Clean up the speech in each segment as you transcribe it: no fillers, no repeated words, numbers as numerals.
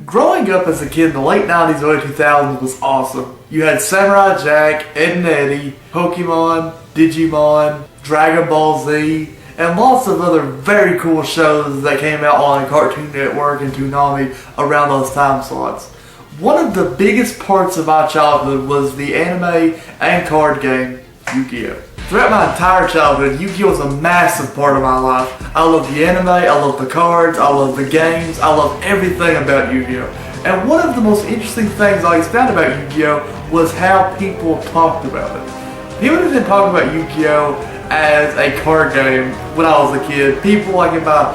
Growing up as a kid in the late 90s, early 2000s was awesome. You had Samurai Jack, Ed and Eddie, Pokemon, Digimon, Dragon Ball Z, and lots of other very cool shows that came out on Cartoon Network and Toonami around those time slots. One of the biggest parts of my childhood was the anime and card game Yu-Gi-Oh! Throughout my entire childhood, Yu-Gi-Oh! Was a massive part of my life. I love the anime, I love the cards, I love the games, I love everything about Yu-Gi-Oh! And one of the most interesting things I always found about Yu-Gi-Oh! Was how people talked about it. People didn't talk about Yu-Gi-Oh! As a card game when I was a kid. People like in my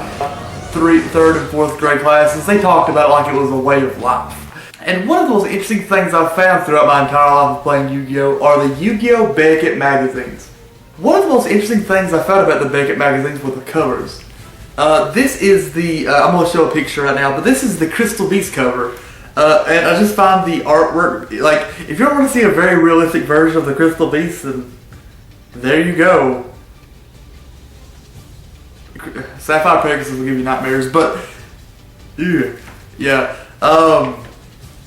third and fourth grade classes, they talked about it like it was a way of life. And one of the most interesting things I've found throughout my entire life of playing Yu-Gi-Oh! Are the Yu-Gi-Oh! Beckett magazines. One of the most interesting things I found about the Beckett magazines were the covers. This is the, I'm going to show a picture right now, but this is the Crystal Beast cover. And I just found the artwork, like, if you ever want to see a very realistic version of the Crystal Beast, then there you go. Sapphire Pegasus will give you nightmares, but yeah.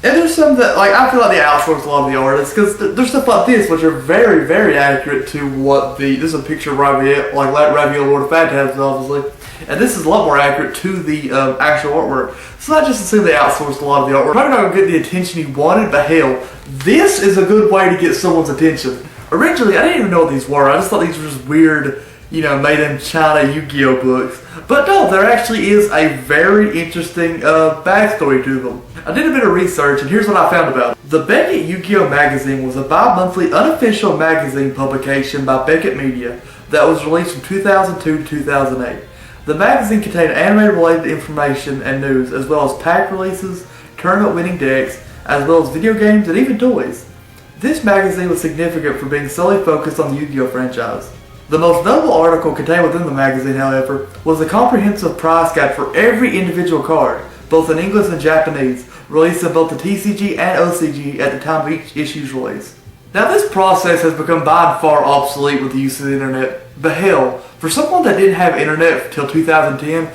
And there's some that, like, I feel like they outsource a lot of the artists, because there's stuff like this, which are very, very accurate to what this is a picture of Raviel, like Raviel Lord of Phantasms, obviously, and this is a lot more accurate to the actual artwork. So not just to say they outsourced a lot of the artwork, probably not going to get the attention you wanted, but hell, this is a good way to get someone's attention. Originally, I didn't even know what these were. I just thought these were just weird, made in China Yu-Gi-Oh! Books. But no, there actually is a very interesting backstory to them. I did a bit of research, and here's what I found about it. The Beckett Yu-Gi-Oh! Magazine was a bi-monthly unofficial magazine publication by Beckett Media that was released from 2002 to 2008. The magazine contained anime-related information and news, as well as pack releases, tournament-winning decks, as well as video games and even toys. This magazine was significant for being solely focused on the Yu-Gi-Oh! Franchise. The most notable article contained within the magazine, however, was a comprehensive price guide for every individual card, both in English and Japanese, released in both the TCG and OCG at the time of each issue's release. Now this process has become by far obsolete with the use of the internet, but hell, for someone that didn't have internet till 2010,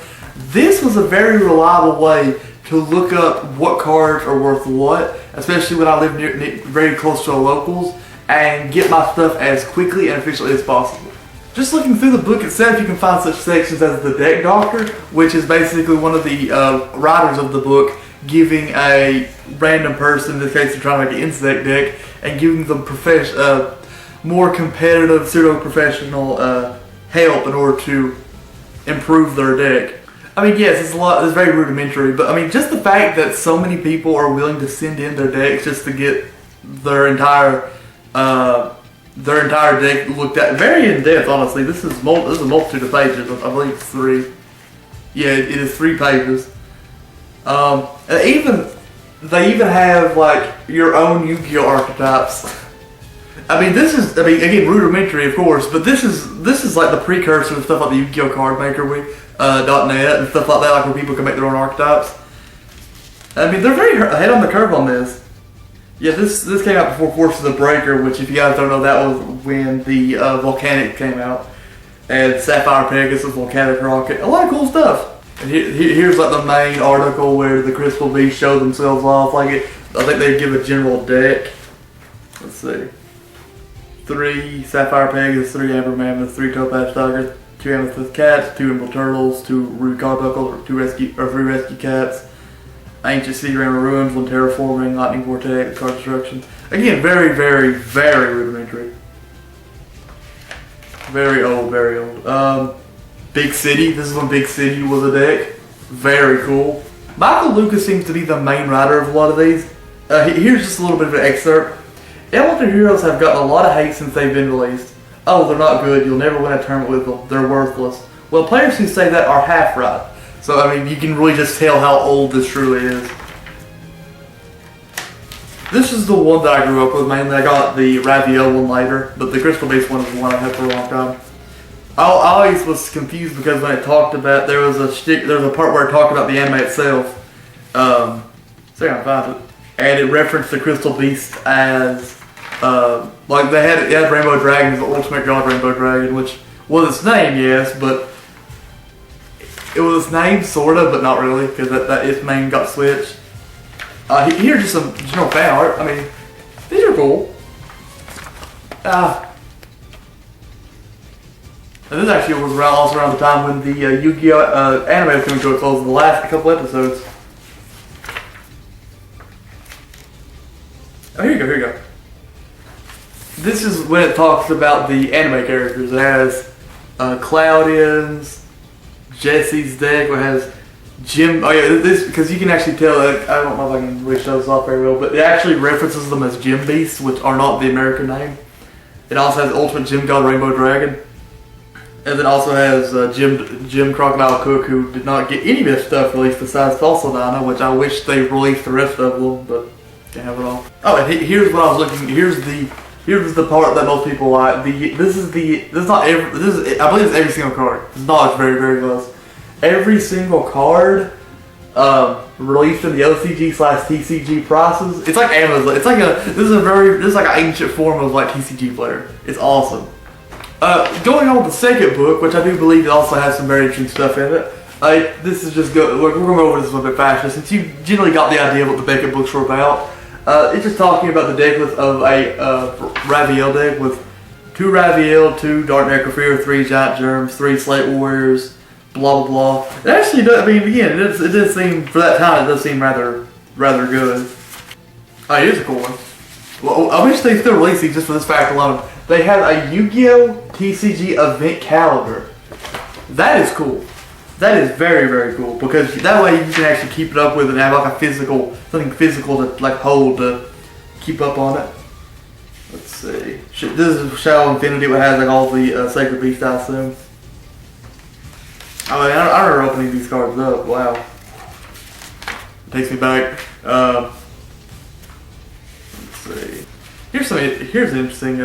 this was a very reliable way to look up what cards are worth what, especially when I live very close to the locals, and get my stuff as quickly and efficiently as possible. Just looking through the book itself, you can find such sections as the Deck Doctor, which is basically one of the writers of the book giving a random person, in this case they're trying to make an insect deck, and giving them more competitive, pseudo-professional help in order to improve their deck. I mean, yes, it's very rudimentary, but I mean, just the fact that so many people are willing to send in their decks just to get their entire deck looked at, very in depth. Honestly, this is a multitude of pages. I believe it's 3. Yeah, it is 3 pages. And they even have like your own Yu-Gi-Oh! Archetypes. Again, rudimentary, of course, but this is like the precursor to stuff like the Yu-Gi-Oh! Card Maker .net and stuff like that, like where people can make their own archetypes. I mean, they're very ahead on the curve on this. Yeah, this came out before Forces of Breaker, which, if you guys don't know, that was when the Volcanic came out, and Sapphire Pegasus, Volcanic Rocket, a lot of cool stuff. And here's like the main article where the Crystal Beasts show themselves off. I think they give a general deck. Let's see. 3 Sapphire Pegasus, 3 Amber Mammoths, 3 Topaz Tigers, 2 Amethyst Cats, 2 Emerald Turtles, 2 Rude Carbuncle, 3 Rescue Cats, Ancient City Rammer Ruins, 1 Terraforming, Lightning Vortex, Card Destruction. Again, very, very, very rudimentary. Very old, very old. Big City, this is when Big City was a deck. Very cool. Michael Lucas seems to be the main writer of a lot of these. Here's just a little bit of an excerpt. Elemental Heroes have gotten a lot of hate since they've been released. Oh, they're not good, you'll never win a tournament with them, they're worthless. Well, players who say that are half right. So, I mean, you can really just tell how old this truly is. This is the one that I grew up with mainly. I got the Raviel one later, but the Crystal Beast one is the one I had for a long time. I always was confused because when it talked about, there was a part where it talked about the anime itself. So I can find it. And it referenced the Crystal Beast as, like it had Rainbow Dragon as the ultimate god Rainbow Dragon, which was its name, yes, but it was its name, sorta, but not really, because its name got switched. Here's just some general fan art. I mean, these are cool. And this actually was also around the time when the Yu-Gi-Oh! Anime was coming to a close in the last couple episodes. Oh, here you go. This is when it talks about the anime characters. It has Cloudians, Jesse's deck, where it has Jim. Oh yeah, this, because you can actually tell, like, I don't know if I can really show this off very well, but it actually references them as Gym Beasts, which are not the American name. It also has Ultimate Gym God Rainbow Dragon. And then also has Jim Crocodile Cook, who did not get any of this stuff released besides Fossil Dino, which I wish they released the rest of them, but can't have it all. Oh, and here's what I was looking. Here's the part that most people like. I believe it's every single card. It's not very, very close. Every single card released in the OCG/TCG prices. It's like Amazon. It's like this is like an ancient form of like TCG player. It's awesome. Going on with the second book, which I do believe it also has some very interesting stuff in it. This is just we're going to go over this a little bit faster since you generally got the idea of what the Beckett books were about. It's just talking about the deck list of a Raviel deck with 2 Raviel, 2 Dark Necrophera, 3 Giant Germs, 3 Slate Warriors, blah blah blah. It actually does. I mean, again, it does seem, for that time, it does seem rather good. Oh, here's a cool one. Well, I wish they still release these just for this fact alone. They have a Yu-Gi-Oh! TCG event calendar. That is cool. That is very, very cool, because that way you can actually keep it up with and have like a something physical to like hold to keep up on it. Let's see. This is Shadow Infinity, which has like all the Sacred Beast, I assume. I mean, I remember opening these cards up. Wow. It takes me back. Let's see. Here's an interesting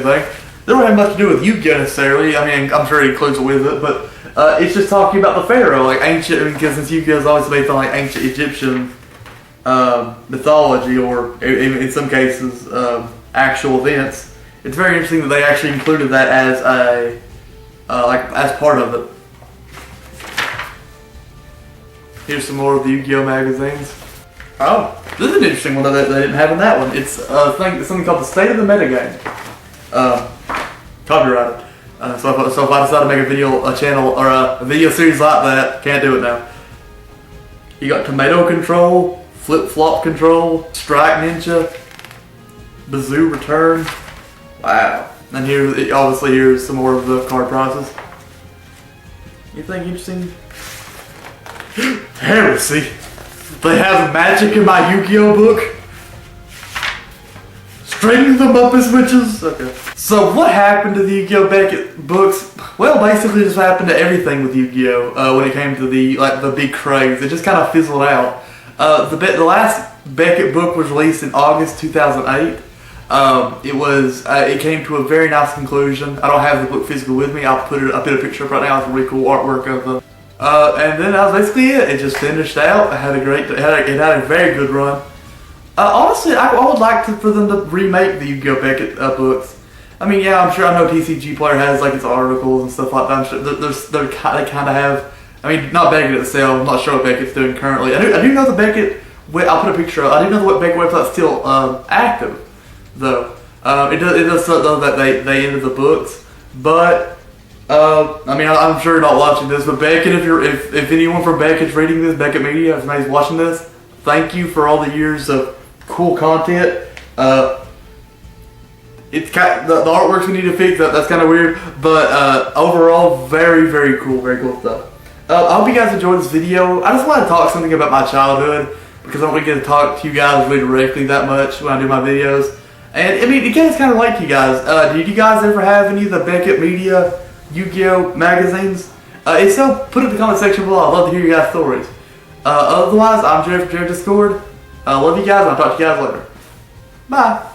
thing. They don't have much to do with Yu-Gi-Oh! Necessarily. I mean, I'm sure it includes it with it, but it's just talking about the pharaoh, like ancient. I mean, because since Yu-Gi-Oh! Is always based on like ancient Egyptian mythology, or in some cases actual events. It's very interesting that they actually included that as as part of it. Here's some more of the Yu-Gi-Oh! Magazines. Oh, this is an interesting one that they didn't have in that one. It's something called the State of the Metagame. Copyrighted. So if I decide to make a channel or a video series like that, can't do it now. You got Tomato Control, Flip Flop Control, Strike Ninja, Bazoo Return. Wow. And here's some more of the card prices. Anything interesting? Heresy. They have magic in my Yu-Gi-Oh! Book. String them up as witches. Okay. So what happened to the Yu-Gi-Oh! Beckett books? Well, basically just happened to everything with Yu-Gi-Oh! When it came to the big craze. It just kind of fizzled out. The last Beckett book was released in August 2008. It came to a very nice conclusion. I don't have the book physical with me. I'll put a picture up right now. It's a really cool artwork of them. And then that was basically it. It just finished out. It had a very good run. Honestly, I would like for them to remake the Yu-Gi-Oh! Beckett books. I mean, yeah, I'm sure I know TCG Player has like its articles and stuff like that. I'm sure they kind of have. I mean, not Beckett itself. I'm not sure what Beckett's doing currently. I do know the Beckett. I'll put a picture up. I do know the Beckett website's still active, though. It does though that they ended the books, but. I mean, I'm sure you're not watching this, but Beckett, if anyone from Beckett's reading this, Beckett Media, if anybody's watching this, thank you for all the years of cool content. It's the artworks we need to fix. That's kind of weird, but overall, very, very cool stuff. I hope you guys enjoyed this video. I just want to talk something about my childhood because I don't really get to talk to you guys really directly that much when I do my videos. And I mean, it gets kind of like you guys. Did you guys ever have any of the Beckett Media Yu-Gi-Oh! Magazines? If so, put it in the comment section below. I'd love to hear your guys' stories. Otherwise, I'm Jared from Jared Discord. I love you guys, and I'll talk to you guys later. Bye.